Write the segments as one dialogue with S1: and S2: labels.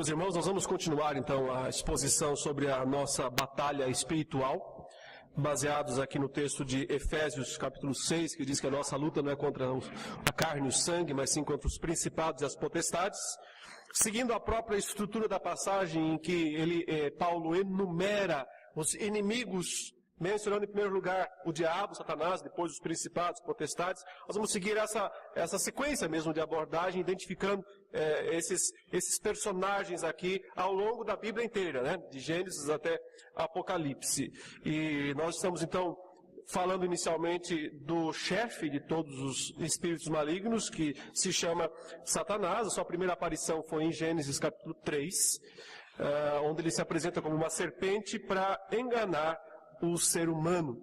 S1: meus irmãos, nós vamos continuar então a exposição sobre a nossa batalha espiritual, baseados aqui no texto de Efésios capítulo 6, que diz que a nossa luta não é contra a carne e o sangue, mas sim contra os principados e as potestades. Seguindo a própria estrutura da passagem em que Paulo enumera os inimigos, mencionando em primeiro lugar o diabo, Satanás, depois os principados, potestades, nós vamos seguir essa sequência mesmo de abordagem, identificando esses personagens aqui ao longo da Bíblia inteira, né? De Gênesis até Apocalipse. E nós estamos então falando inicialmente do chefe de todos os espíritos malignos, que se chama Satanás. A sua primeira aparição foi em Gênesis capítulo 3, onde ele se apresenta como uma serpente para enganar o ser humano.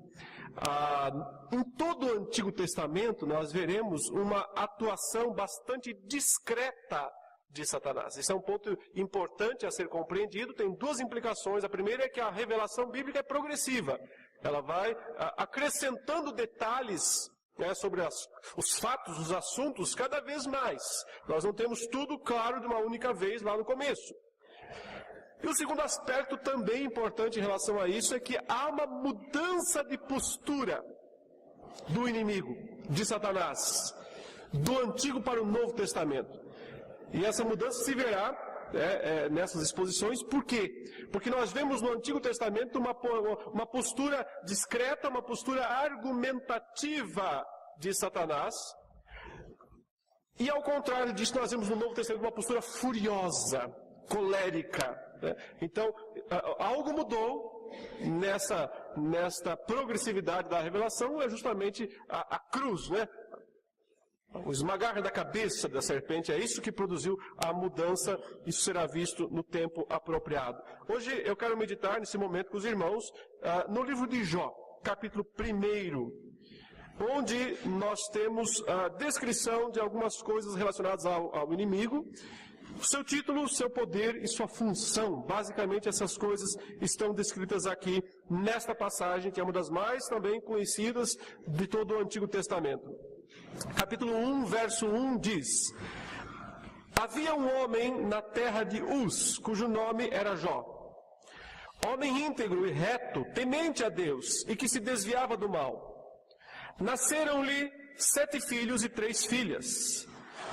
S1: Em todo o Antigo Testamento, nós veremos uma atuação bastante discreta de Satanás. Esse é um ponto importante a ser compreendido, tem duas implicações. A primeira é que a revelação bíblica é progressiva. Ela vai acrescentando detalhes, né, sobre os fatos, os assuntos, cada vez mais. Nós não temos tudo claro de uma única vez lá no começo. E o segundo aspecto também importante em relação a isso é que há uma mudança de postura do inimigo, de Satanás, do Antigo para o Novo Testamento. E essa mudança se verá nessas exposições. Por quê? Porque nós vemos no Antigo Testamento uma postura discreta, uma postura argumentativa de Satanás. E ao contrário disso, nós vemos no Novo Testamento uma postura furiosa, colérica. Então, algo mudou nesta progressividade da revelação, é justamente a cruz, né? O esmagar da cabeça da serpente, é isso que produziu a mudança. Isso será visto no tempo apropriado. Hoje eu quero meditar nesse momento com os irmãos no livro de Jó, capítulo 1, onde nós temos a descrição de algumas coisas relacionadas ao inimigo. O seu título, o seu poder e sua função. Basicamente essas coisas estão descritas aqui nesta passagem, que é uma das mais também conhecidas de todo o Antigo Testamento. Capítulo 1, verso 1 diz: Havia um homem na terra de Uz, cujo nome era Jó. Homem íntegro e reto, temente a Deus, e que se desviava do mal. Nasceram-lhe 7 filhos e 3 filhas.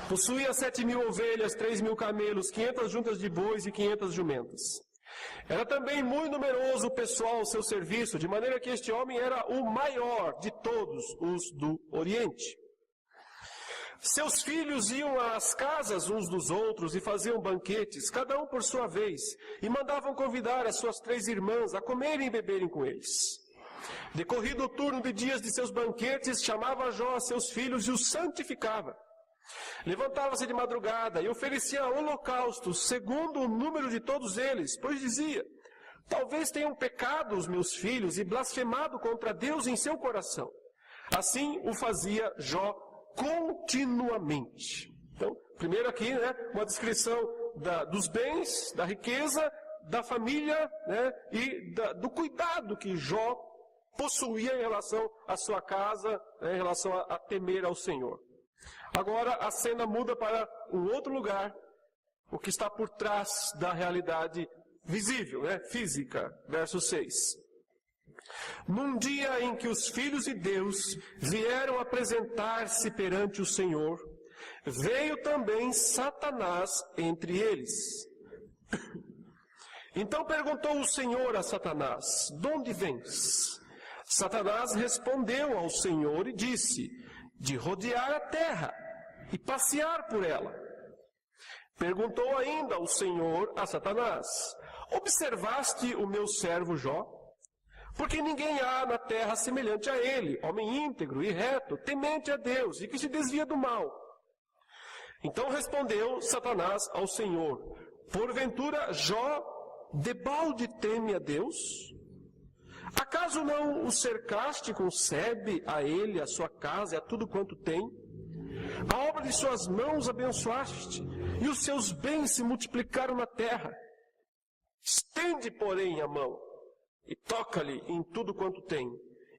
S1: Possuía 7.000 ovelhas, 3.000 camelos, 500 juntas de bois e 500 jumentas. Era também muito numeroso o pessoal ao seu serviço, de maneira que este homem era o maior de todos os do Oriente. Seus filhos iam às casas uns dos outros e faziam banquetes, cada um por sua vez, e mandavam convidar as suas 3 irmãs a comerem e beberem com eles. Decorrido o turno de dias de seus banquetes, chamava Jó a seus filhos e os santificava. Levantava-se de madrugada e oferecia holocaustos, segundo o número de todos eles, pois dizia: talvez tenham pecado os meus filhos e blasfemado contra Deus em seu coração. Assim o fazia Jó continuamente. Então, primeiro aqui, né, uma descrição dos bens, da riqueza, da família, né, e do cuidado que Jó possuía em relação à sua casa, né, em relação a temer ao Senhor. Agora a cena muda para um outro lugar, o que está por trás da realidade visível, né, física. Verso 6. Num dia em que os filhos de Deus vieram apresentar-se perante o Senhor, veio também Satanás entre eles. Então perguntou o Senhor a Satanás: de onde vens? Satanás respondeu ao Senhor e disse: de rodear a terra e passear por ela. Perguntou ainda o Senhor a Satanás: observaste o meu servo Jó? Porque ninguém há na terra semelhante a ele, homem íntegro e reto, temente a Deus e que se desvia do mal. Então respondeu Satanás ao Senhor: porventura Jó debalde teme a Deus? Acaso não o cercaste com sebe a ele, a sua casa e a tudo quanto tem? A obra de suas mãos abençoaste, e os seus bens se multiplicaram na terra. Estende, porém, a mão, e toca-lhe em tudo quanto tem,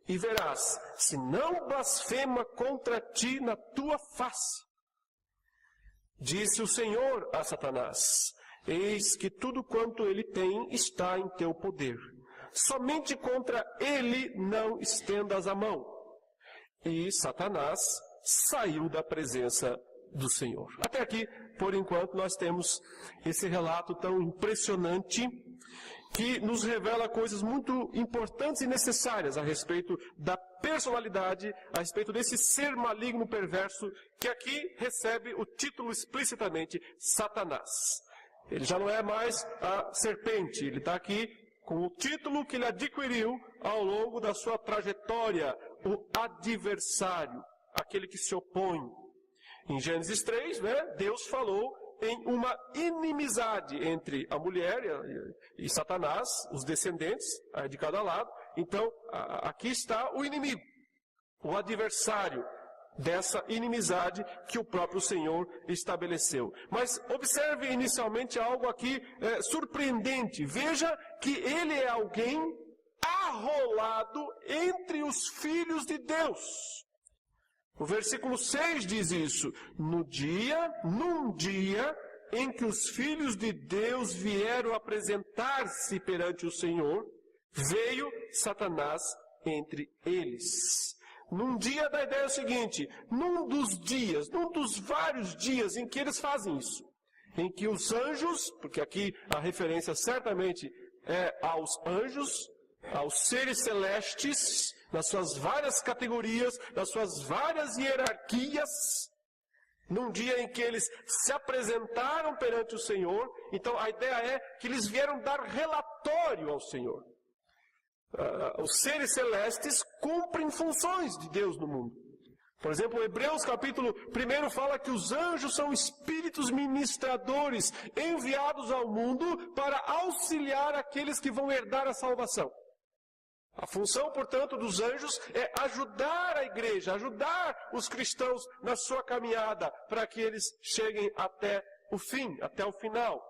S1: e verás, se não blasfema contra ti na tua face. Disse o Senhor a Satanás: Eis que tudo quanto ele tem está em teu poder. Somente contra ele não estendas a mão. E Satanás saiu da presença do Senhor. Até aqui, por enquanto, nós temos esse relato tão impressionante que nos revela coisas muito importantes e necessárias a respeito da personalidade, a respeito desse ser maligno perverso que aqui recebe o título explicitamente Satanás. Ele já não é mais a serpente, ele está aqui com o título que ele adquiriu ao longo da sua trajetória, o adversário, aquele que se opõe. Em Gênesis 3, Deus falou em uma inimizade entre a mulher e Satanás, os descendentes de cada lado. Então, aqui está o inimigo, o adversário dessa inimizade que o próprio Senhor estabeleceu. Mas observe inicialmente algo aqui surpreendente. Veja que ele é alguém arrolado entre os filhos de Deus. O versículo 6 diz isso. Num dia em que os filhos de Deus vieram apresentar-se perante o Senhor, veio Satanás entre eles. Num dia da ideia é o seguinte, num dos vários dias em que eles fazem isso, em que os anjos, porque aqui a referência certamente é aos anjos, aos seres celestes, nas suas várias categorias, nas suas várias hierarquias, num dia em que eles se apresentaram perante o Senhor, então a ideia é que eles vieram dar relatório ao Senhor. Os seres celestes cumprem funções de Deus no mundo. Por exemplo, Hebreus capítulo 1 fala que os anjos são espíritos ministradores enviados ao mundo para auxiliar aqueles que vão herdar a salvação. A função, portanto, dos anjos é ajudar a igreja, ajudar os cristãos na sua caminhada, para que eles cheguem até o fim, até o final.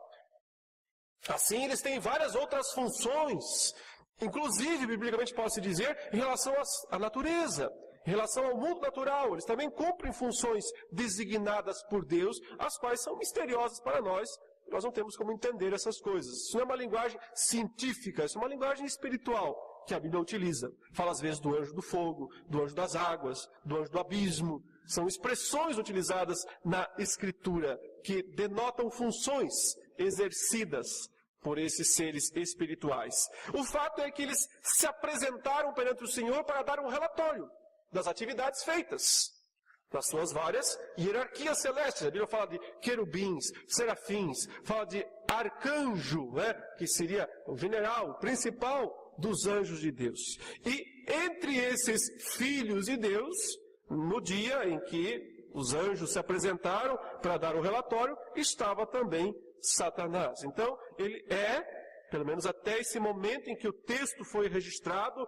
S1: Assim, eles têm várias outras funções, inclusive, biblicamente pode-se dizer, em relação à natureza, em relação ao mundo natural. Eles também cumprem funções designadas por Deus, as quais são misteriosas para nós. Nós não temos como entender essas coisas. Isso não é uma linguagem científica, isso é uma linguagem espiritual que a Bíblia utiliza. Fala às vezes do anjo do fogo, do anjo das águas, do anjo do abismo. São expressões utilizadas na Escritura que denotam funções exercidas por esses seres espirituais. O fato é que eles se apresentaram perante o Senhor para dar um relatório das atividades feitas, das suas várias hierarquias celestes. A Bíblia fala de querubins, serafins, fala de arcanjo, que seria o general, o principal dos anjos de Deus. E entre esses filhos de Deus, no dia em que os anjos se apresentaram para dar o relatório, estava também Satanás. Então, ele pelo menos até esse momento em que o texto foi registrado,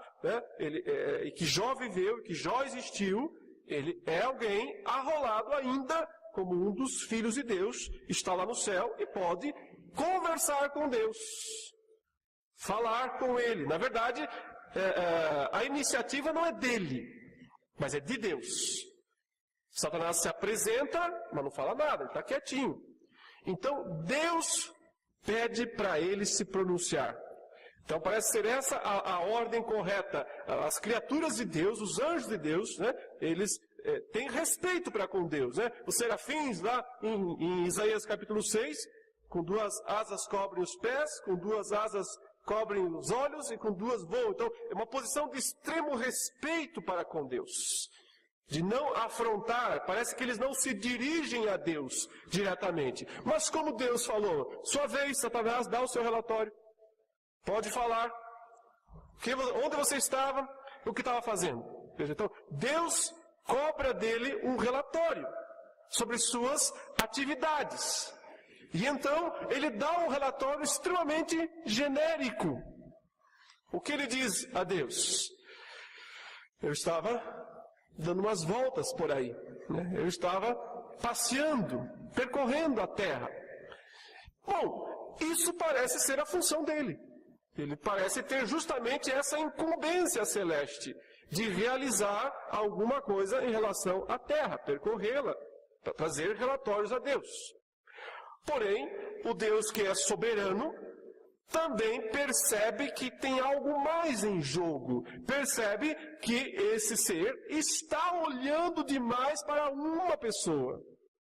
S1: e que Jó viveu, que Jó existiu, ele é alguém arrolado ainda como um dos filhos de Deus, está lá no céu e pode conversar com Deus, falar com ele. Na verdade, a iniciativa não é dele, mas é de Deus. Satanás se apresenta, mas não fala nada, ele está quietinho. Então, Deus pede para ele se pronunciar. Então, parece ser essa a ordem correta. As criaturas de Deus, os anjos de Deus, eles têm respeito para com Deus. Os serafins, lá em Isaías capítulo 6, com 2 asas cobrem os pés, com 2 asas cobrem os olhos e com 2 voam. Então, é uma posição de extremo respeito para com Deus. De não afrontar, parece que eles não se dirigem a Deus diretamente. Mas como Deus falou, sua vez, Satanás, dá o seu relatório. Pode falar. Onde você estava, o que estava fazendo. Então, Deus cobra dele um relatório sobre suas atividades. E então, ele dá um relatório extremamente genérico. O que ele diz a Deus? Eu estava dando umas voltas por aí. Eu estava passeando, percorrendo a terra. Bom, isso parece ser a função dele. Ele parece ter justamente essa incumbência celeste de realizar alguma coisa em relação à terra, percorrê-la, para trazer relatórios a Deus. Porém, o Deus que é soberano também percebe que tem algo mais em jogo. Percebe que esse ser está olhando demais para uma pessoa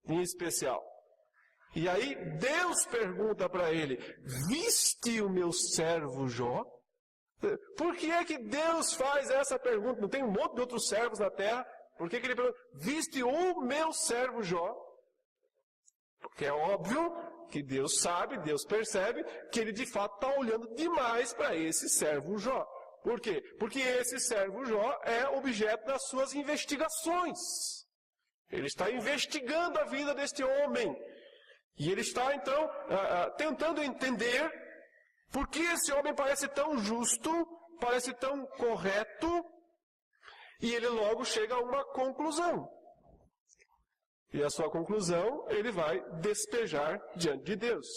S1: em especial. E aí Deus pergunta para ele: viste o meu servo Jó? Por que é que Deus faz essa pergunta? Não tem um monte de outros servos na terra? Por que ele pergunta: viste o meu servo Jó? Porque é óbvio que Deus sabe, Deus percebe que ele de fato está olhando demais para esse servo Jó. Por quê? Porque esse servo Jó é objeto das suas investigações. Ele está investigando a vida deste homem. E ele está então tentando entender por que esse homem parece tão justo, parece tão correto, e ele logo chega a uma conclusão. E a sua conclusão, ele vai despejar diante de Deus.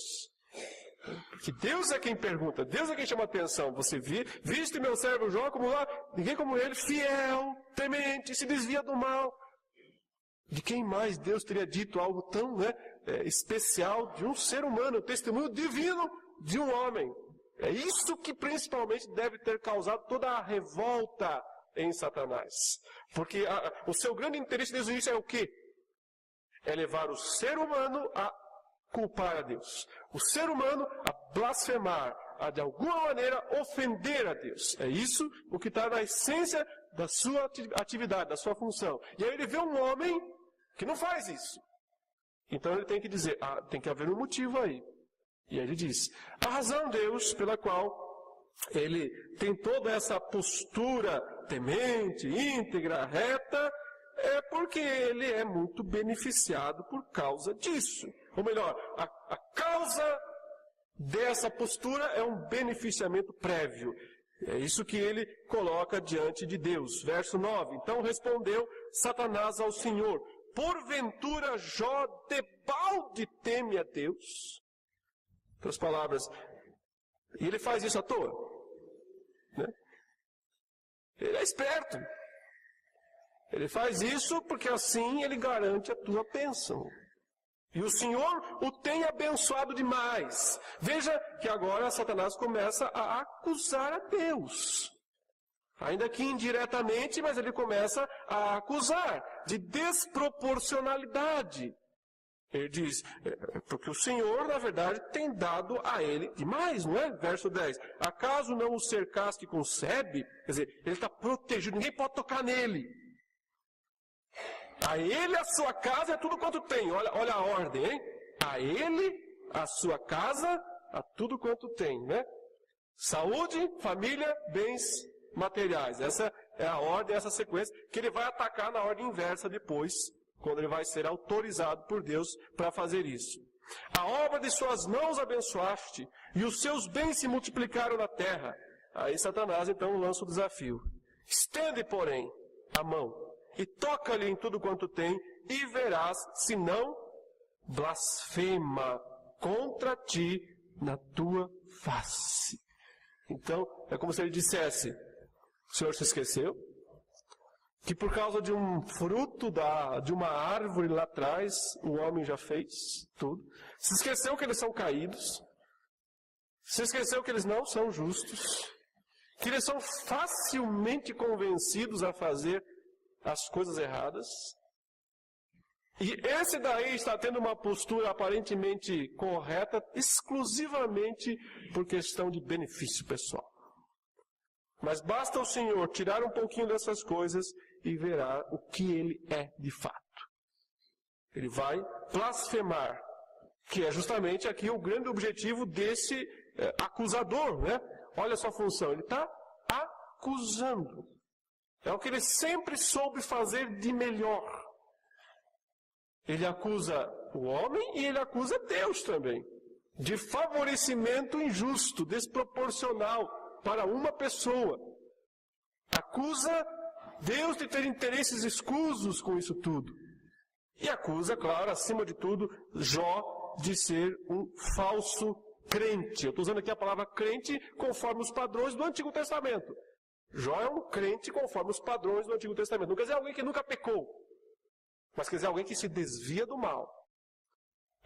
S1: Porque Deus é quem pergunta, Deus é quem chama a atenção. Você viste meu servo Jó como lá? Ninguém como ele, fiel, temente, se desvia do mal. De quem mais Deus teria dito algo tão especial de um ser humano, o testemunho divino de um homem? É isso que principalmente deve ter causado toda a revolta em Satanás. Porque o seu grande interesse desde o início é o quê? É levar o ser humano a culpar a Deus. O ser humano a blasfemar, a de alguma maneira ofender a Deus. É isso o que está na essência da sua atividade, da sua função. E aí ele vê um homem que não faz isso. Então ele tem que dizer, tem que haver um motivo aí. E aí ele diz, a razão, Deus, pela qual ele tem toda essa postura temente, íntegra, reta, é porque ele é muito beneficiado por causa disso. Ou melhor, a causa dessa postura é um beneficiamento prévio. É isso que ele coloca diante de Deus. Verso 9. Então respondeu Satanás ao Senhor: porventura Jó debalde teme a Deus? Em outras palavras, e ele faz isso à toa, né? Ele é esperto. Ele faz isso porque assim ele garante a tua bênção. E o Senhor o tem abençoado demais. Veja que agora Satanás começa a acusar a Deus. Ainda que indiretamente, mas ele começa a acusar de desproporcionalidade. Ele diz, porque o Senhor, na verdade, tem dado a ele demais, não é? Verso 10. Acaso não o cercaste com sebe? Quer dizer, ele está protegido, ninguém pode tocar nele. A ele, a sua casa, é tudo quanto tem. Olha a ordem, hein? A ele, a sua casa, a tudo quanto tem, né? Saúde, família, bens materiais. Essa é a ordem, essa sequência, que ele vai atacar na ordem inversa depois, quando ele vai ser autorizado por Deus para fazer isso. A obra de suas mãos abençoaste, e os seus bens se multiplicaram na terra. Aí Satanás, então, lança o desafio. Estende, porém, a mão, e toca-lhe em tudo quanto tem, e verás, se não, blasfema contra ti na tua face. Então, é como se ele dissesse, o Senhor se esqueceu? Que por causa de um fruto de uma árvore lá atrás, o homem já fez tudo. Se esqueceu que eles são caídos. Se esqueceu que eles não são justos. Que eles são facilmente convencidos a fazer as coisas erradas. E esse daí está tendo uma postura aparentemente correta, exclusivamente por questão de benefício pessoal. Mas basta o Senhor tirar um pouquinho dessas coisas e verá o que ele é de fato. Ele vai blasfemar, que é justamente aqui o grande objetivo desse acusador, né? Olha a sua função, ele está acusando. É o que ele sempre soube fazer de melhor. Ele acusa o homem e ele acusa Deus também. De favorecimento injusto, desproporcional para uma pessoa. Acusa Deus de ter interesses escusos com isso tudo. E acusa, claro, acima de tudo, Jó de ser um falso crente. Eu estou usando aqui a palavra crente conforme os padrões do Antigo Testamento. Jó é um crente conforme os padrões do Antigo Testamento. Não quer dizer alguém que nunca pecou, mas quer dizer alguém que se desvia do mal.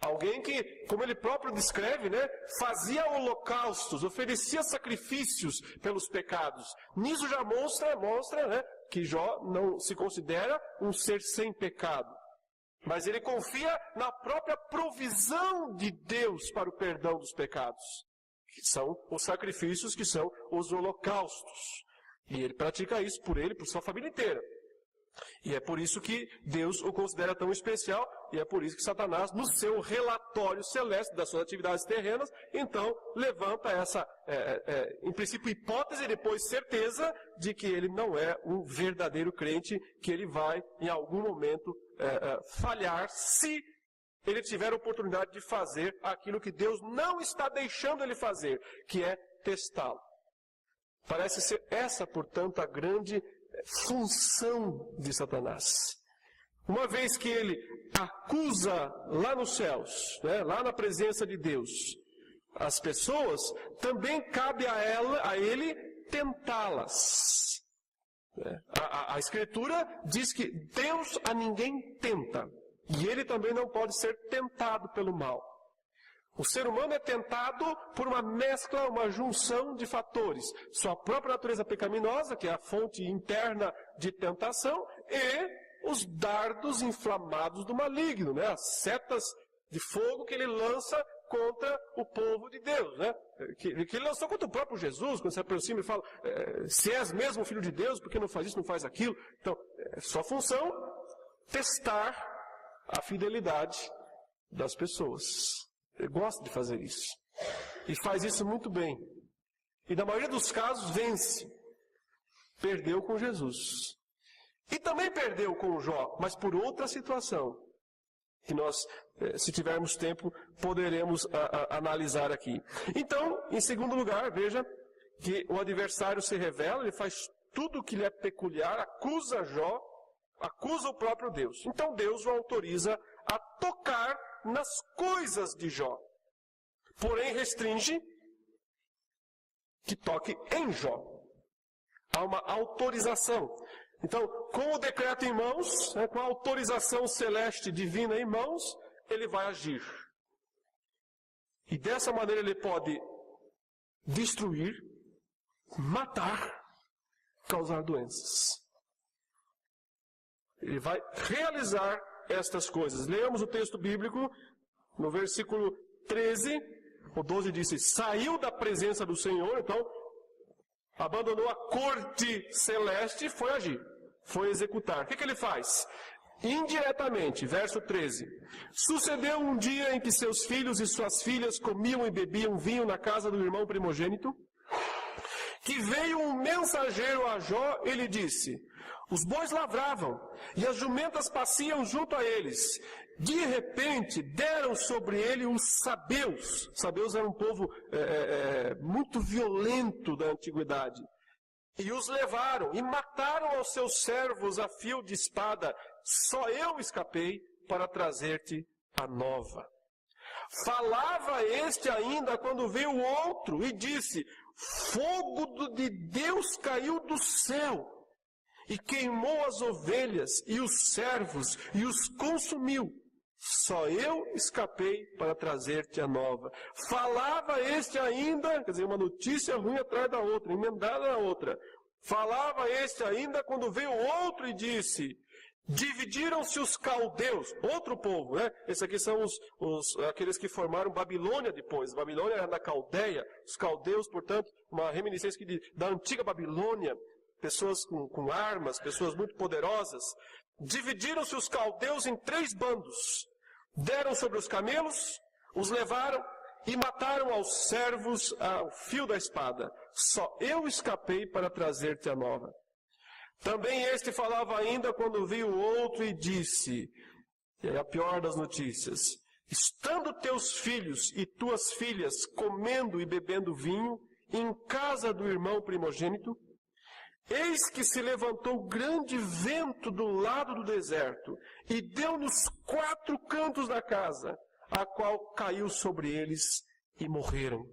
S1: Alguém que, como ele próprio descreve, né, fazia holocaustos, oferecia sacrifícios pelos pecados. Nisso já mostra, né, que Jó não se considera um ser sem pecado. Mas ele confia na própria provisão de Deus para o perdão dos pecados, que são os sacrifícios, que são os holocaustos. E ele pratica isso por ele e por sua família inteira. E é por isso que Deus o considera tão especial, e é por isso que Satanás, no seu relatório celeste das suas atividades terrenas, então levanta essa, em princípio, hipótese e depois certeza de que ele não é um verdadeiro crente, que ele vai, em algum momento, falhar se ele tiver a oportunidade de fazer aquilo que Deus não está deixando ele fazer, que é testá-lo. Parece ser essa, portanto, a grande função de Satanás. Uma vez que ele acusa lá nos céus, né, lá na presença de Deus, as pessoas, também cabe a ele tentá-las. A Escritura diz que Deus a ninguém tenta, e ele também não pode ser tentado pelo mal. O ser humano é tentado por uma mescla, uma junção de fatores. Sua própria natureza pecaminosa, que é a fonte interna de tentação, e os dardos inflamados do maligno, né? As setas de fogo que ele lança contra o povo de Deus, né? Que ele lançou contra o próprio Jesus, quando se aproxima e fala, se és mesmo filho de Deus, por que não faz isso, não faz aquilo? Então, sua função, testar a fidelidade das pessoas. Ele gosta de fazer isso. E faz isso muito bem. E na maioria dos casos vence. Perdeu com Jesus. E também perdeu com Jó, mas por outra situação. Que nós, se tivermos tempo, poderemos analisar aqui. Então, em segundo lugar, veja que o adversário se revela, ele faz tudo o que lhe é peculiar, acusa Jó, acusa o próprio Deus. Então Deus o autoriza a tocar nas coisas de Jó. Porém, restringe que toque em Jó. Há uma autorização. Então, com o decreto em mãos, com a autorização celeste divina em mãos, ele vai agir. E dessa maneira ele pode destruir, matar, causar doenças. Ele vai realizar estas coisas. Leamos o texto bíblico, no versículo 13, o 12 disse, saiu da presença do Senhor, então, abandonou a corte celeste e foi agir, foi executar. O que ele faz? Indiretamente, verso 13, sucedeu um dia em que seus filhos e suas filhas comiam e bebiam vinho na casa do irmão primogênito, que veio um mensageiro a Jó e lhe disse, os bois lavravam, e as jumentas pasciam junto a eles. De repente, deram sobre ele os sabeus. Os sabeus eram um povo muito violento da antiguidade. E os levaram, e mataram aos seus servos a fio de espada. Só eu escapei para trazer-te a nova. Falava este ainda quando veio o outro, e disse, fogo de Deus caiu do céu. E queimou as ovelhas e os servos e os consumiu. Só eu escapei para trazer-te a nova. Falava este ainda, quer dizer, uma notícia ruim atrás da outra, emendada na outra. Falava este ainda quando veio outro e disse, dividiram-se os caldeus, outro povo, né? Esses aqui são aqueles que formaram Babilônia depois. Babilônia era da Caldeia. Os caldeus, portanto, uma reminiscência da antiga Babilônia. Pessoas com armas, pessoas muito poderosas. Dividiram-se os caldeus em 3 bandos. Deram sobre os camelos, os levaram e mataram aos servos ao fio da espada. Só eu escapei para trazer-te a nova. Também este falava ainda quando viu o outro e disse, e é a pior das notícias, estando teus filhos e tuas filhas comendo e bebendo vinho em casa do irmão primogênito, eis que se levantou grande vento do lado do deserto, e deu nos 4 cantos da casa, a qual caiu sobre eles e morreram.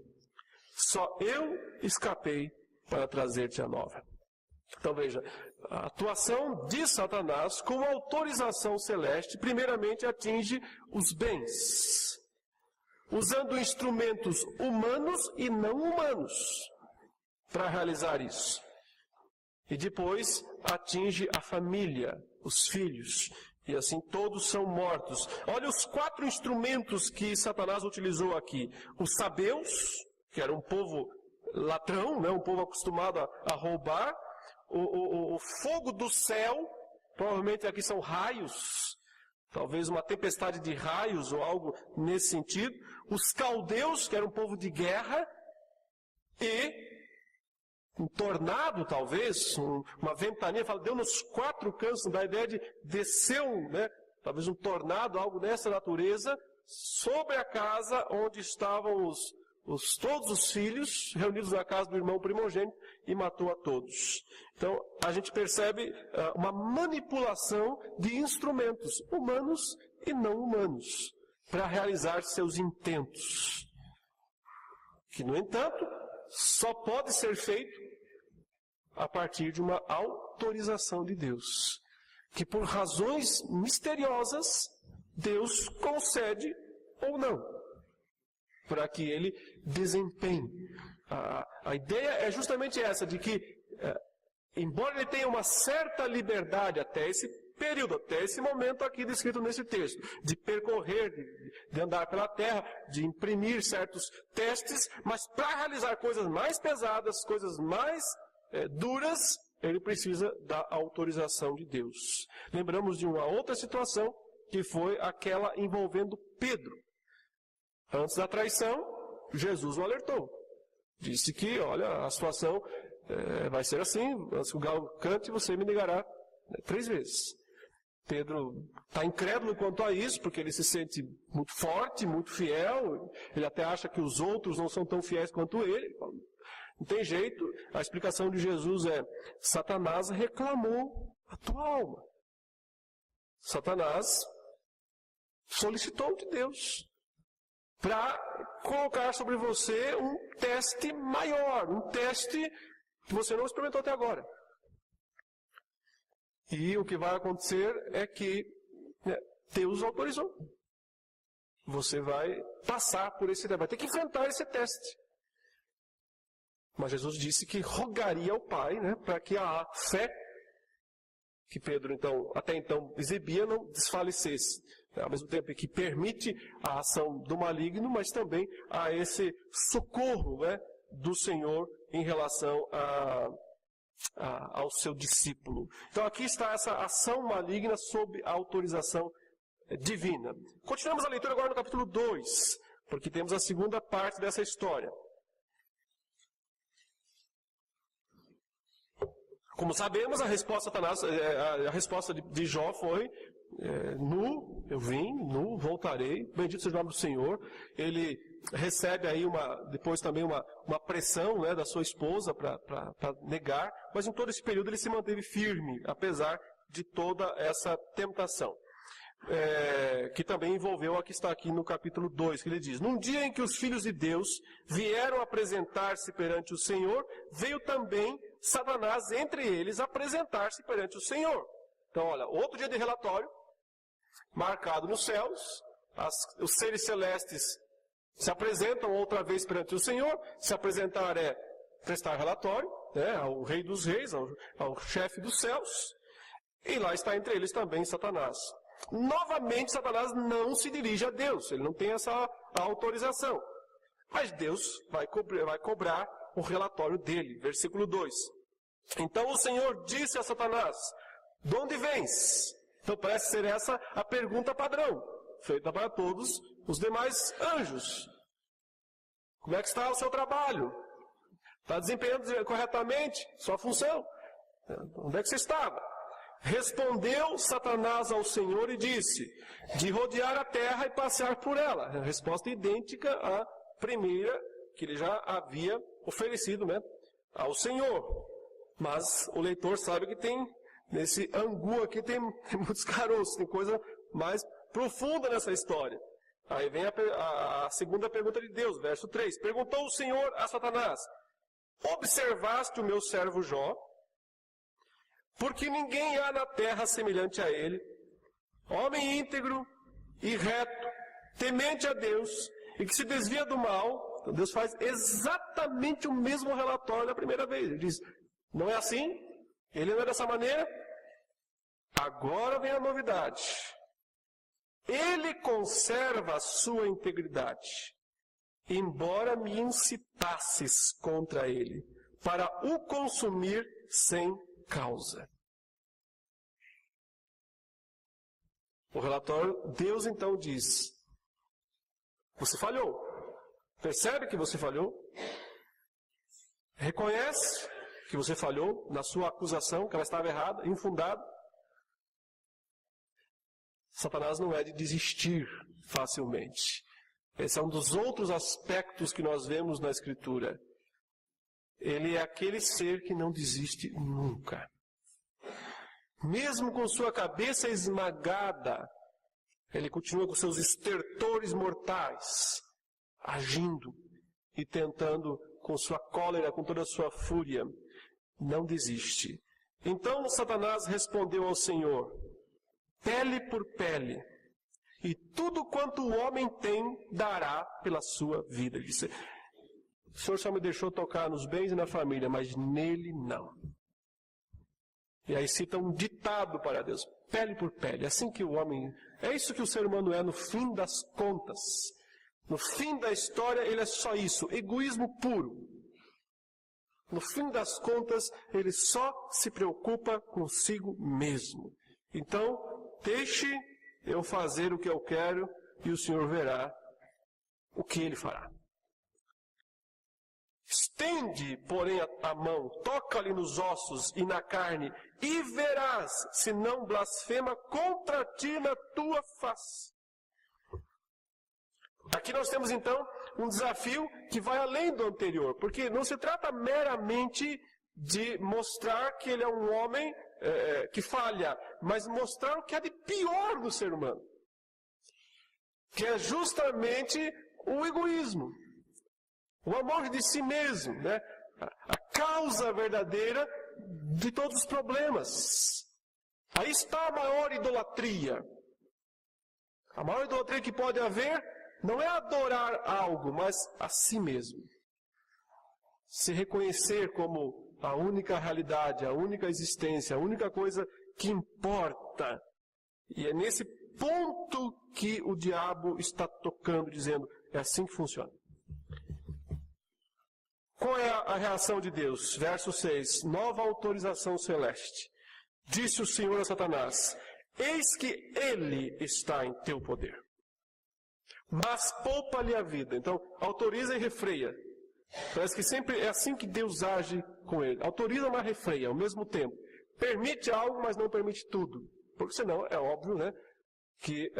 S1: Só eu escapei para trazer-te a nova. Então veja, a atuação de Satanás com autorização celeste, primeiramente atinge os bens. usando instrumentos humanos e não humanos para realizar isso. E depois atinge a família, os filhos, e assim todos são mortos. Olha os 4 instrumentos que Satanás utilizou aqui. Os sabeus, que era um povo ladrão, né, um povo acostumado a roubar. O fogo do céu, provavelmente aqui são raios, talvez uma tempestade de raios ou algo nesse sentido. Os caldeus, que era um povo de guerra, e um tornado, talvez, uma ventania, deu nos 4 cantos, da ideia de desceu, né, talvez um tornado, algo dessa natureza, sobre a casa onde estavam todos os filhos, reunidos na casa do irmão primogênito, e matou a todos. Então, a gente percebe uma manipulação de instrumentos humanos e não humanos, para realizar seus intentos. Que, no entanto, só pode ser feito a partir de uma autorização de Deus. Que por razões misteriosas, Deus concede ou não, para que ele desempenhe. A ideia é justamente essa, de que, embora ele tenha uma certa liberdade até esse período, até esse momento aqui descrito nesse texto, de percorrer, de andar pela terra, de imprimir certos testes, mas para realizar coisas mais pesadas, coisas mais duras, ele precisa da autorização de Deus. Lembramos de uma outra situação, que foi aquela envolvendo Pedro. Antes da traição, Jesus o alertou. Disse que, olha, a situação vai ser assim, antes que o galo cante, você me negará 3 vezes. Pedro está incrédulo quanto a isso, porque ele se sente muito forte, muito fiel, ele até acha que os outros não são tão fiéis quanto ele. Não tem jeito, a explicação de Jesus é: Satanás reclamou a tua alma. Satanás solicitou de Deus para colocar sobre você um teste maior, um teste que você não experimentou até agora. E o que vai acontecer é que Deus autorizou. Você vai passar por esse teste, vai ter que enfrentar esse teste. Mas Jesus disse que rogaria ao Pai, né, para que a fé que Pedro até então exibia não desfalecesse. Ao mesmo tempo que permite a ação do maligno, mas também a esse socorro, né, do Senhor em relação ao seu discípulo. Então aqui está essa ação maligna sob a autorização divina. Continuamos a leitura agora no capítulo 2, porque temos a segunda parte dessa história. Como sabemos, a resposta de Jó foi: nu, eu vim, nu, voltarei, bendito seja o nome do Senhor. Ele recebe aí depois também uma pressão, né, da sua esposa para negar, mas em todo esse período ele se manteve firme, apesar de toda essa tentação. Que também envolveu a que está aqui no capítulo 2, que ele diz: num dia em que os filhos de Deus vieram apresentar-se perante o Senhor, veio também Satanás entre eles apresentar-se perante o Senhor. Então, olha, outro dia de relatório, marcado nos céus, os seres celestes se apresentam outra vez perante o Senhor. Se apresentar é prestar relatório, né, ao Rei dos Reis, ao chefe dos céus, e lá está entre eles também Satanás. Novamente, Satanás não se dirige a Deus, ele não tem essa autorização. Mas Deus vai cobrar o relatório dele. Versículo 2. Então o Senhor disse a Satanás: de onde vens? Então parece ser essa a pergunta padrão, feita para todos os demais anjos. Como é que está o seu trabalho? Está desempenhando corretamente sua função? Onde é que você estava? Respondeu Satanás ao Senhor e disse: de rodear a terra e passear por ela. A resposta idêntica à primeira que ele já havia oferecido, né, ao Senhor. Mas o leitor sabe que nesse angu aqui tem muitos caroços, tem coisa mais profunda nessa história. Aí vem a segunda pergunta de Deus, verso 3. Perguntou o Senhor a Satanás: observaste o meu servo Jó? Porque ninguém há na terra semelhante a ele, homem íntegro e reto, temente a Deus, e que se desvia do mal, então Deus faz exatamente o mesmo relatório da primeira vez. Ele diz, não é assim? Ele não é dessa maneira? Agora vem a novidade. Ele conserva a sua integridade, embora me incitasses contra ele, para o consumir sem causa. O relatório, Deus então diz, você falhou. Percebe que você falhou? Reconhece que você falhou na sua acusação, que ela estava errada, infundada. Satanás não é de desistir facilmente. Esse é um dos outros aspectos que nós vemos na Escritura. Ele é aquele ser que não desiste nunca. Mesmo com sua cabeça esmagada, ele continua com seus estertores mortais, agindo e tentando com sua cólera, com toda a sua fúria. Não desiste. Então Satanás respondeu ao Senhor, pele por pele, e tudo quanto o homem tem, dará pela sua vida. Ele disse, o Senhor só me deixou tocar nos bens e na família, mas nele não. E aí cita um ditado para Deus, pele por pele. Assim que o homem, é isso que o ser humano é no fim das contas. No fim da história, ele é só isso, egoísmo puro. No fim das contas, ele só se preocupa consigo mesmo. Então, deixe eu fazer o que eu quero e o Senhor verá o que ele fará. Estende, porém, a mão, toca-lhe nos ossos e na carne, e verás se não blasfema contra ti na tua face. Aqui nós temos, então, um desafio que vai além do anterior, porque não se trata meramente de mostrar que ele é um homem que falha, mas mostrar o que há de pior no ser humano, que é justamente o egoísmo. O amor de si mesmo, né? A causa verdadeira de todos os problemas. Aí está a maior idolatria. A maior idolatria que pode haver não é adorar algo, mas a si mesmo. Se reconhecer como a única realidade, a única existência, a única coisa que importa. E é nesse ponto que o diabo está tocando, dizendo, é assim que funciona. Qual é a reação de Deus? Verso 6. Nova autorização celeste. Disse o Senhor a Satanás, eis que ele está em teu poder. Mas poupa-lhe a vida. Então, autoriza e refreia. Parece que sempre é assim que Deus age com ele. Autoriza, mas refreia ao mesmo tempo. Permite algo, mas não permite tudo. Porque senão, é óbvio, né, que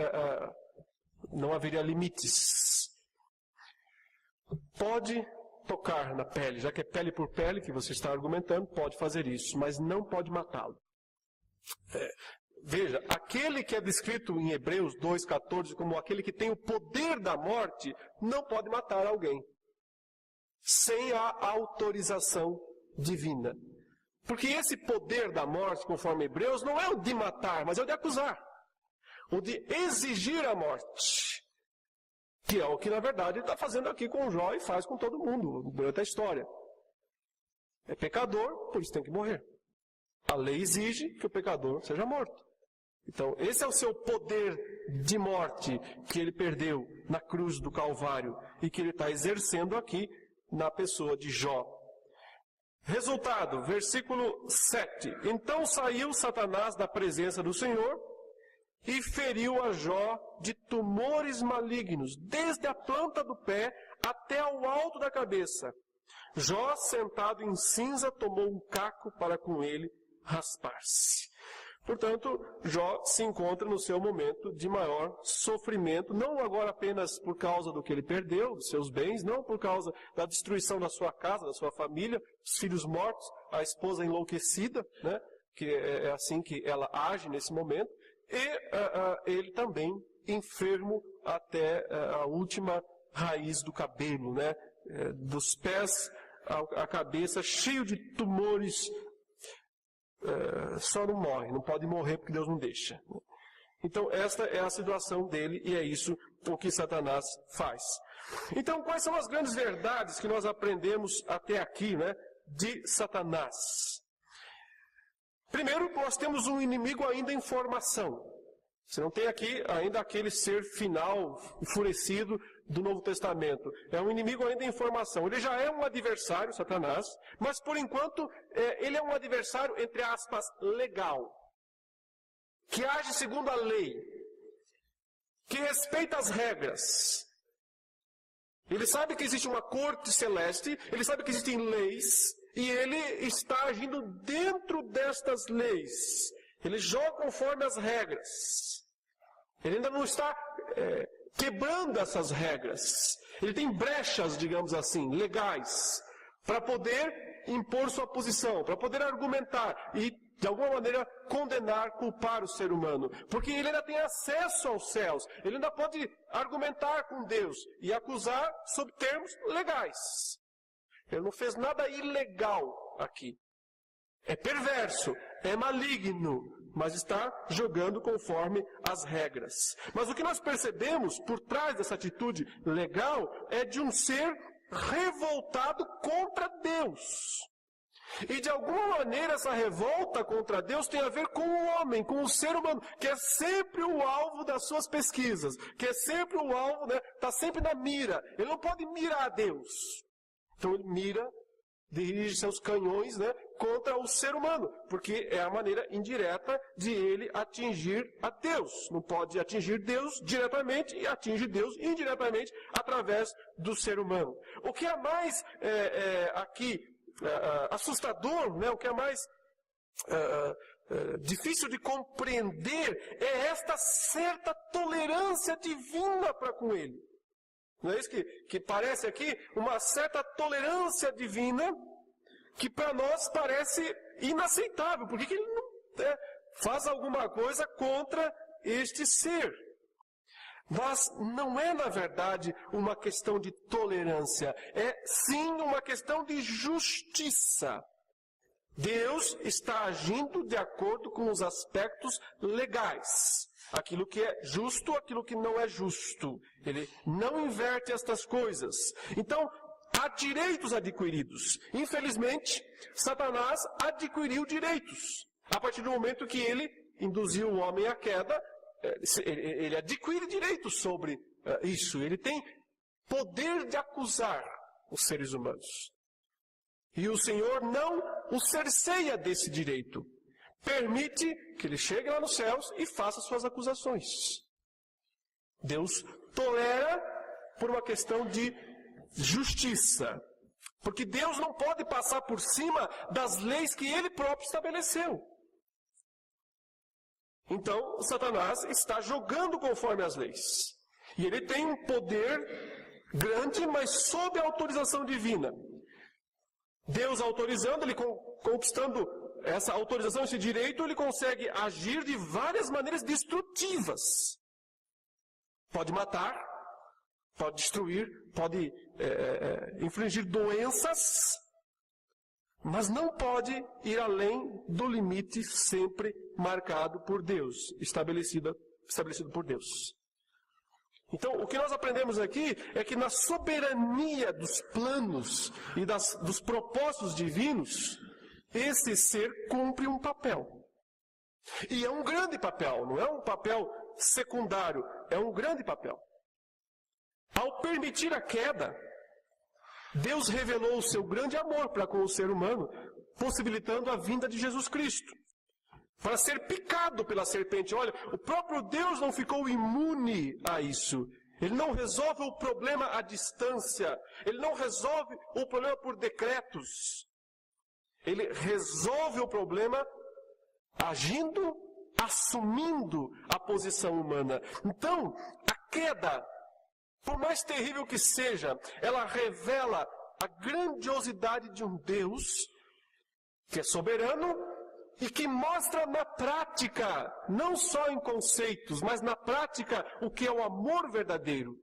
S1: não haveria limites. Pode tocar na pele, já que é pele por pele que você está argumentando, pode fazer isso, mas não pode matá-lo. Veja, aquele que é descrito em Hebreus 2,14 como aquele que tem o poder da morte, não pode matar alguém sem a autorização divina. Porque esse poder da morte, conforme Hebreus, não é o de matar, mas é o de acusar. O de exigir a morte. Que é o que, na verdade, ele está fazendo aqui com Jó e faz com todo mundo durante a história. É pecador, por isso tem que morrer. A lei exige que o pecador seja morto. Então, esse é o seu poder de morte que ele perdeu na cruz do Calvário e que ele está exercendo aqui na pessoa de Jó. Resultado, versículo 7. Então saiu Satanás da presença do Senhor e feriu a Jó de tumores malignos, desde a planta do pé até ao alto da cabeça. Jó, sentado em cinza, tomou um caco para com ele raspar-se. Portanto, Jó se encontra no seu momento de maior sofrimento, não agora apenas por causa do que ele perdeu, dos seus bens, não por causa da destruição da sua casa, da sua família, os filhos mortos, a esposa enlouquecida, né, que é assim que ela age nesse momento, e ele também enfermo até a última raiz do cabelo, né, dos pés à cabeça, cheio de tumores. Só não morre, não pode morrer porque Deus não deixa. Então esta é a situação dele e é isso o que Satanás faz. Então, quais são as grandes verdades que nós aprendemos até aqui, né, de Satanás? Primeiro, nós temos um inimigo ainda em formação. Você não tem aqui ainda aquele ser final, enfurecido do Novo Testamento. É um inimigo ainda em formação. Ele já é um adversário, Satanás, mas por enquanto ele é um adversário, entre aspas, legal. Que age segundo a lei. Que respeita as regras. Ele sabe que existe uma corte celeste, ele sabe que existem leis, e ele está agindo dentro destas leis. Ele joga conforme as regras. Ele ainda não está quebrando essas regras. Ele tem brechas, digamos assim, legais, para poder impor sua posição, para poder argumentar e, de alguma maneira, condenar, culpar o ser humano. Porque ele ainda tem acesso aos céus. Ele ainda pode argumentar com Deus e acusar sob termos legais. Ele não fez nada ilegal aqui. É perverso, é maligno, mas está jogando conforme as regras. Mas o que nós percebemos por trás dessa atitude legal é de um ser revoltado contra Deus. E de alguma maneira essa revolta contra Deus tem a ver com o homem, com o ser humano, que é sempre o alvo das suas pesquisas, que é sempre o alvo, né, está sempre na mira. Ele não pode mirar a Deus. Então ele mira, dirige seus canhões, né, contra o ser humano, porque é a maneira indireta de ele atingir a Deus. Não pode atingir Deus diretamente e atinge Deus indiretamente através do ser humano. O que é mais aqui assustador, né, o que é mais difícil de compreender é esta certa tolerância divina para com ele. Não é isso que parece aqui? Uma certa tolerância divina que para nós parece inaceitável. Por que ele não faz alguma coisa contra este ser? Mas não é, na verdade, uma questão de tolerância. É, sim, uma questão de justiça. Deus está agindo de acordo com os aspectos legais. Aquilo que é justo, aquilo que não é justo. Ele não inverte estas coisas. Então, há direitos adquiridos. Infelizmente, Satanás adquiriu direitos. A partir do momento que ele induziu o homem à queda, ele adquire direitos sobre isso. Ele tem poder de acusar os seres humanos. E o Senhor não o cerceia desse direito. Permite que ele chegue lá nos céus e faça suas acusações. Deus tolera por uma questão de justiça. Porque Deus não pode passar por cima das leis que ele próprio estabeleceu. Então, Satanás está jogando conforme as leis. E ele tem um poder grande, mas sob a autorização divina. Deus autorizando, ele conquistando essa autorização, esse direito, ele consegue agir de várias maneiras destrutivas. Pode matar, pode destruir, pode infligir doenças, mas não pode ir além do limite sempre marcado por Deus, estabelecido por Deus. Então, o que nós aprendemos aqui é que na soberania dos planos e dos propósitos divinos, esse ser cumpre um papel. E é um grande papel, não é um papel secundário, é um grande papel. Ao permitir a queda, Deus revelou o seu grande amor para com o ser humano, possibilitando a vinda de Jesus Cristo. Para ser picado pela serpente. Olha, o próprio Deus não ficou imune a isso. Ele não resolve o problema à distância. Ele não resolve o problema por decretos. Ele resolve o problema agindo, assumindo a posição humana. Então, a queda, por mais terrível que seja, ela revela a grandiosidade de um Deus que é soberano e que mostra na prática, não só em conceitos, mas na prática, o que é o amor verdadeiro.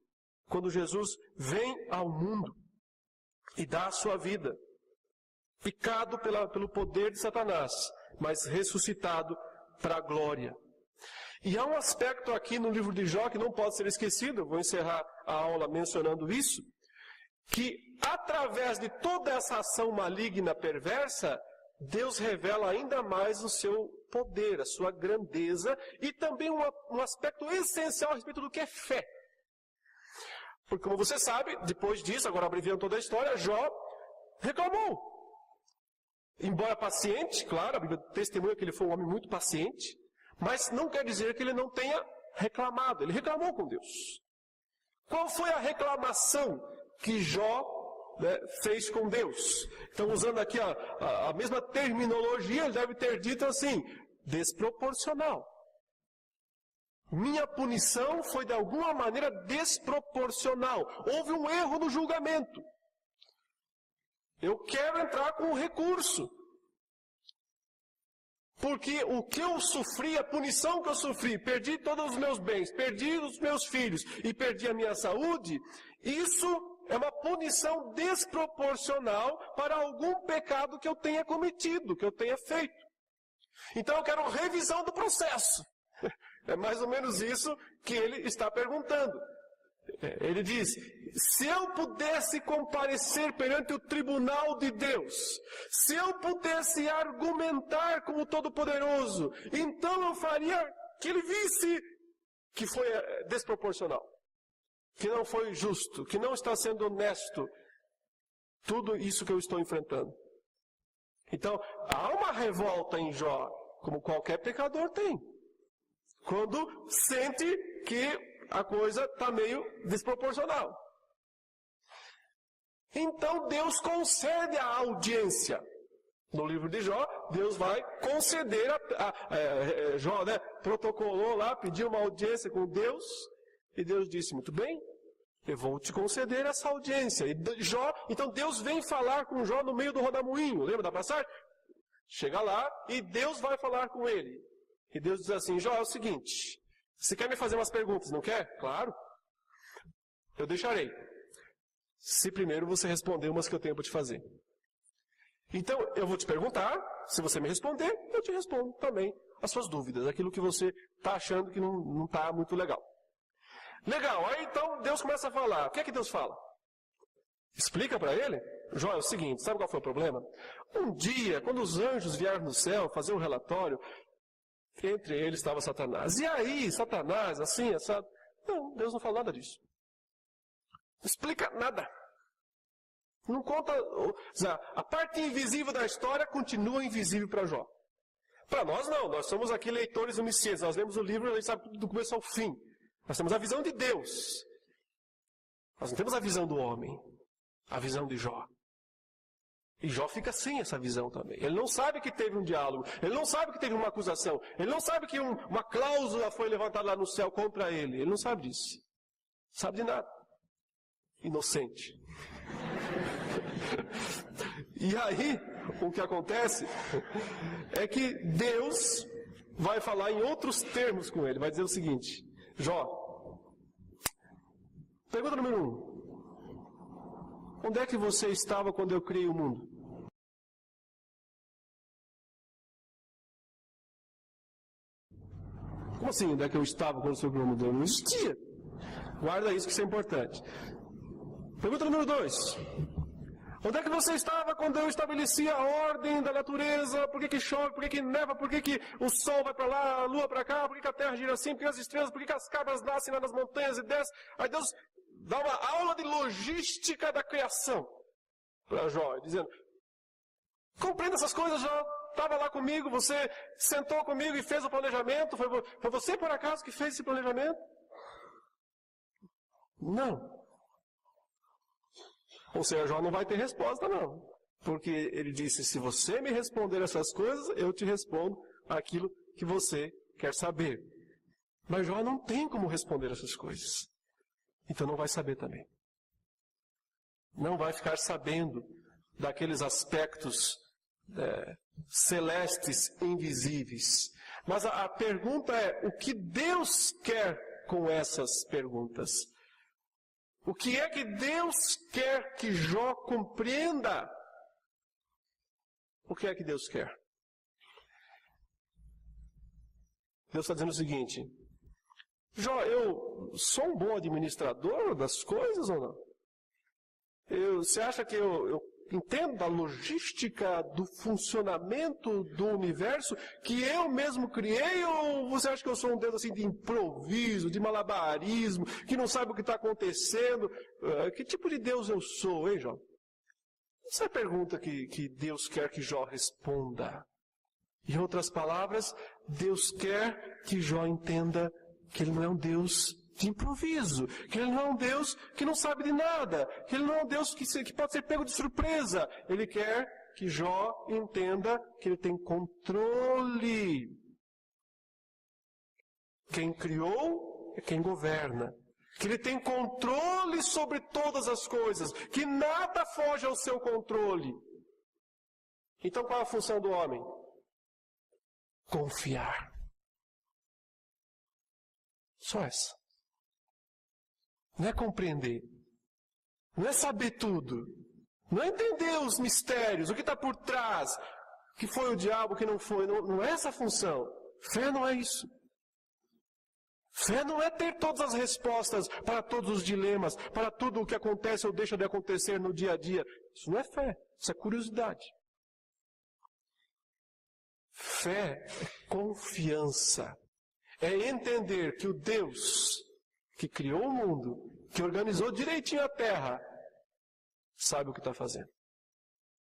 S1: Quando Jesus vem ao mundo e dá a sua vida, picado pelo poder de Satanás, mas ressuscitado para a glória. E há um aspecto aqui no livro de Jó que não pode ser esquecido, eu vou encerrar a aula mencionando isso, que através de toda essa ação maligna, perversa, Deus revela ainda mais o seu poder, a sua grandeza e também um aspecto essencial a respeito do que é fé. Porque, como você sabe, depois disso, agora abreviando toda a história, Jó reclamou. Embora paciente, claro, a Bíblia testemunha que ele foi um homem muito paciente, mas não quer dizer que ele não tenha reclamado. Ele reclamou com Deus. Qual foi a reclamação que Jó fez com Deus? Então, usando aqui a mesma terminologia, ele deve ter dito assim: desproporcional. Minha punição foi de alguma maneira desproporcional. Houve um erro no julgamento. Eu quero entrar com um recurso. Porque o que eu sofri, a punição que eu sofri, perdi todos os meus bens, perdi os meus filhos e perdi a minha saúde, isso é uma punição desproporcional para algum pecado que eu tenha cometido, que eu tenha feito. Então eu quero revisão do processo. É mais ou menos isso que ele está perguntando. Ele diz: se eu pudesse comparecer perante o tribunal de Deus, se eu pudesse argumentar com o Todo-Poderoso, então eu faria que ele visse que foi desproporcional, que não foi justo, que não está sendo honesto, tudo isso que eu estou enfrentando. Então, há uma revolta em Jó, como qualquer pecador tem, quando sente que a coisa está meio desproporcional. Então Deus concede a audiência. No livro de Jó, Deus vai conceder Jó, protocolou lá, pediu uma audiência com Deus, e Deus disse: muito bem, eu vou te conceder essa audiência. E Jó, então Deus vem falar com Jó no meio do rodamuinho, lembra da passagem? Chega lá e Deus vai falar com ele. E Deus diz assim: Jó, é o seguinte, você quer me fazer umas perguntas, não quer? Claro. Eu deixarei. Se primeiro você responder umas que eu tenho para te fazer. Então, eu vou te perguntar, se você me responder, eu te respondo também as suas dúvidas, aquilo que você está achando que não está muito legal. Legal, aí então Deus começa a falar. O que é que Deus fala? Explica para ele. Jó, é o seguinte, sabe qual foi o problema? Um dia, quando os anjos vieram do céu fazer um relatório, entre eles estava Satanás. E aí, Satanás, assim, assado? Não, Deus não fala nada disso. Não explica nada. Não conta. A parte invisível da história continua invisível para Jó. Para nós não, nós somos aqui leitores oniscientes. Nós lemos o livro e a gente sabe tudo do começo ao fim. Nós temos a visão de Deus. Nós não temos a visão do homem. A visão de Jó. E Jó fica sem essa visão também. Ele não sabe que teve um diálogo. Ele não sabe que teve uma acusação. Ele não sabe que uma cláusula foi levantada lá no céu contra ele. Ele não sabe disso. Não sabe de nada. Inocente. E aí, o que acontece é que Deus vai falar em outros termos com ele. Vai dizer o seguinte: Jó, pergunta número 1. Onde é que você estava quando eu criei o mundo? Como assim, onde é que eu estava quando eu criei o mundo? Eu não existia. Guarda isso, que isso é importante. Pergunta número 2. Onde é que você estava quando eu estabeleci a ordem da natureza? Por que chove? Por que neva? Por que o sol vai para lá, a lua para cá? Por que a terra gira assim? Por que as estrelas? Por que as cabras nascem lá nas montanhas e descem? Aí Deus dá uma aula de logística da criação para Jó, dizendo: compreenda essas coisas, Jó. Estava lá comigo, você sentou comigo e fez o planejamento. Foi você, por acaso, que fez esse planejamento? Não. Ou seja, Jó não vai ter resposta, não. Porque ele disse: se você me responder essas coisas, eu te respondo aquilo que você quer saber. Mas Jó não tem como responder essas coisas. Então não vai saber também. Não vai ficar sabendo daqueles aspectos celestes, invisíveis. Mas a pergunta é: o que Deus quer com essas perguntas? O que é que Deus quer que Jó compreenda? O que é que Deus quer? Deus está dizendo o seguinte: Jó, eu sou um bom administrador das coisas ou não? Você acha que eu entendo da logística, do funcionamento do universo que eu mesmo criei? Ou você acha que eu sou um Deus assim de improviso, de malabarismo, que não sabe o que está acontecendo? Que tipo de Deus eu sou, hein, Jó? Essa é a pergunta que Deus quer que Jó responda. Em outras palavras, Deus quer que Jó entenda que ele não é um Deus de improviso, que ele não é um Deus que não sabe de nada, que ele não é um Deus que pode ser pego de surpresa. Ele quer que Jó entenda que ele tem controle. Quem criou é quem governa. Que ele tem controle sobre todas as coisas, que nada foge ao seu controle. Então qual é a função do homem? Confiar. Só essa. Não é compreender. Não é saber tudo. Não é entender os mistérios, o que está por trás. Que foi o diabo, o que não foi. Não é essa a função. Fé não é isso. Fé não é ter todas as respostas para todos os dilemas, para tudo o que acontece ou deixa de acontecer no dia a dia. Isso não é fé, isso é curiosidade. Fé é confiança. É entender que o Deus que criou o mundo, que organizou direitinho a terra, sabe o que está fazendo.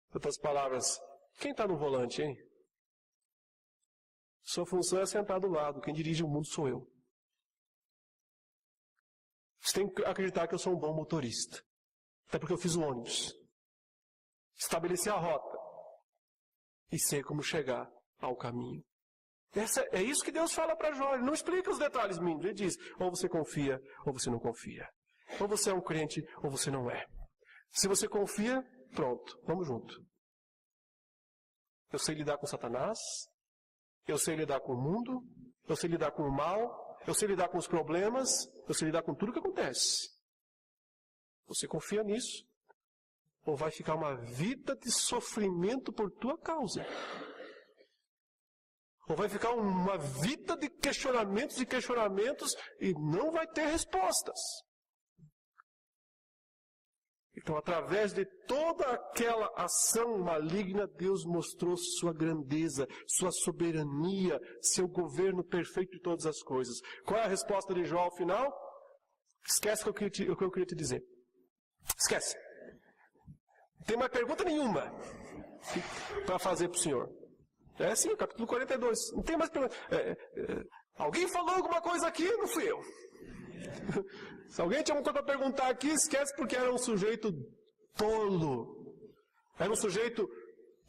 S1: Em outras palavras, quem está no volante, hein? Sua função é sentar do lado, quem dirige o mundo sou eu. Você tem que acreditar que eu sou um bom motorista. Até porque eu fiz o ônibus. Estabeleci a rota. E sei como chegar ao caminho. É isso que Deus fala para Jó. Ele não explica os detalhes mínimos. Ele diz, ou você confia, ou você não confia. Ou você é um crente, ou você não é. Se você confia, pronto, vamos junto. Eu sei lidar com Satanás. Eu sei lidar com o mundo. Eu sei lidar com o mal. Eu sei lidar com os problemas. Eu sei lidar com tudo que acontece. Você confia nisso? Ou vai ficar uma vida de sofrimento por tua causa? Ou vai ficar uma vida de questionamentos e não vai ter respostas? Então, através de toda aquela ação maligna, Deus mostrou sua grandeza, sua soberania, seu governo perfeito de todas as coisas. Qual é a resposta de Jó ao final? Esquece o que eu queria te dizer. Esquece. Não tem mais pergunta nenhuma para fazer para o Senhor. É assim, capítulo 42. Não tem mais pergunta. Alguém falou alguma coisa aqui? Não fui eu. Se alguém tinha alguma coisa para perguntar aqui, esquece, porque era um sujeito tolo. Era um sujeito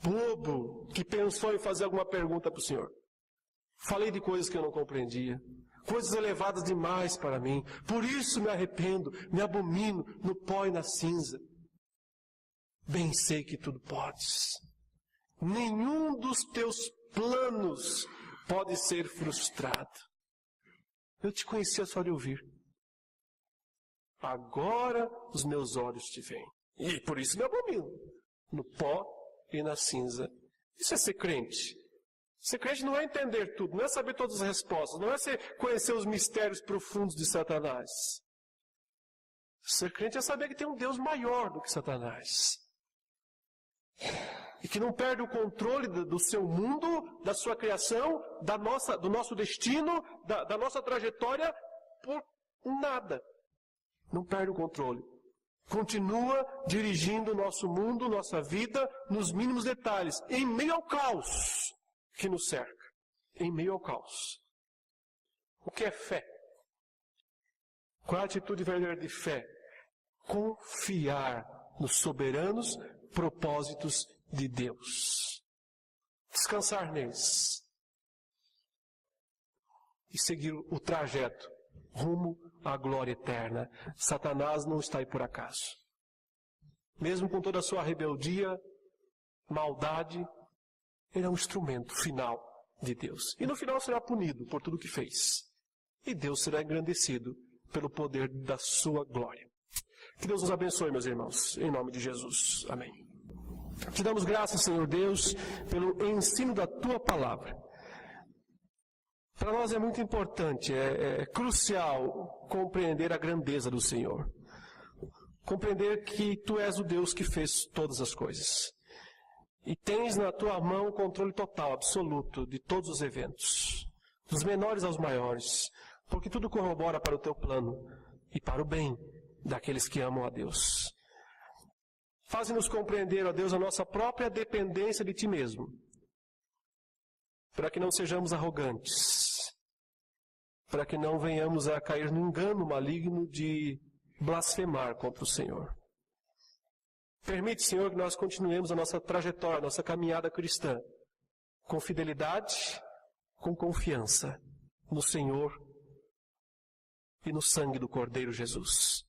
S1: bobo que pensou em fazer alguma pergunta para o Senhor. Falei de coisas que eu não compreendia. Coisas elevadas demais para mim. Por isso me arrependo, me abomino no pó e na cinza. Bem sei que tudo podes. Nenhum dos teus planos pode ser frustrado. Eu te conhecia só de ouvir. Agora os meus olhos te veem. E por isso me abomino. No pó e na cinza. Isso é ser crente. Ser crente não é entender tudo, não é saber todas as respostas, não é conhecer os mistérios profundos de Satanás. Ser crente é saber que tem um Deus maior do que Satanás. E que não perde o controle do seu mundo, da sua criação, do nosso destino, da nossa trajetória, por nada. Não perde o controle. Continua dirigindo o nosso mundo, nossa vida, nos mínimos detalhes, em meio ao caos que nos cerca. Em meio ao caos. O que é fé? Qual é a atitude verdadeira de fé? Confiar nos soberanos propósitos de Deus. Descansar neles. E seguir o trajeto rumo à glória eterna. Satanás não está aí por acaso. Mesmo com toda a sua rebeldia, maldade, ele é um instrumento final de Deus. E no final será punido por tudo que fez. E Deus será engrandecido pelo poder da sua glória. Que Deus nos abençoe, meus irmãos, em nome de Jesus. Amém. Te damos graças, Senhor Deus, pelo ensino da Tua palavra. Para nós é muito importante, é crucial compreender a grandeza do Senhor. Compreender que Tu és o Deus que fez todas as coisas. E tens na Tua mão o controle total, absoluto, de todos os eventos. Dos menores aos maiores. Porque tudo corrobora para o Teu plano e para o bem daqueles que amam a Deus. Faze-nos compreender, ó Deus, a nossa própria dependência de Ti mesmo. Para que não sejamos arrogantes. Para que não venhamos a cair no engano maligno de blasfemar contra o Senhor. Permite, Senhor, que nós continuemos a nossa trajetória, a nossa caminhada cristã, com fidelidade, com confiança no Senhor e no sangue do Cordeiro Jesus.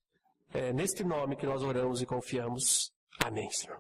S1: É neste nome que nós oramos e confiamos. Amém, Senhor.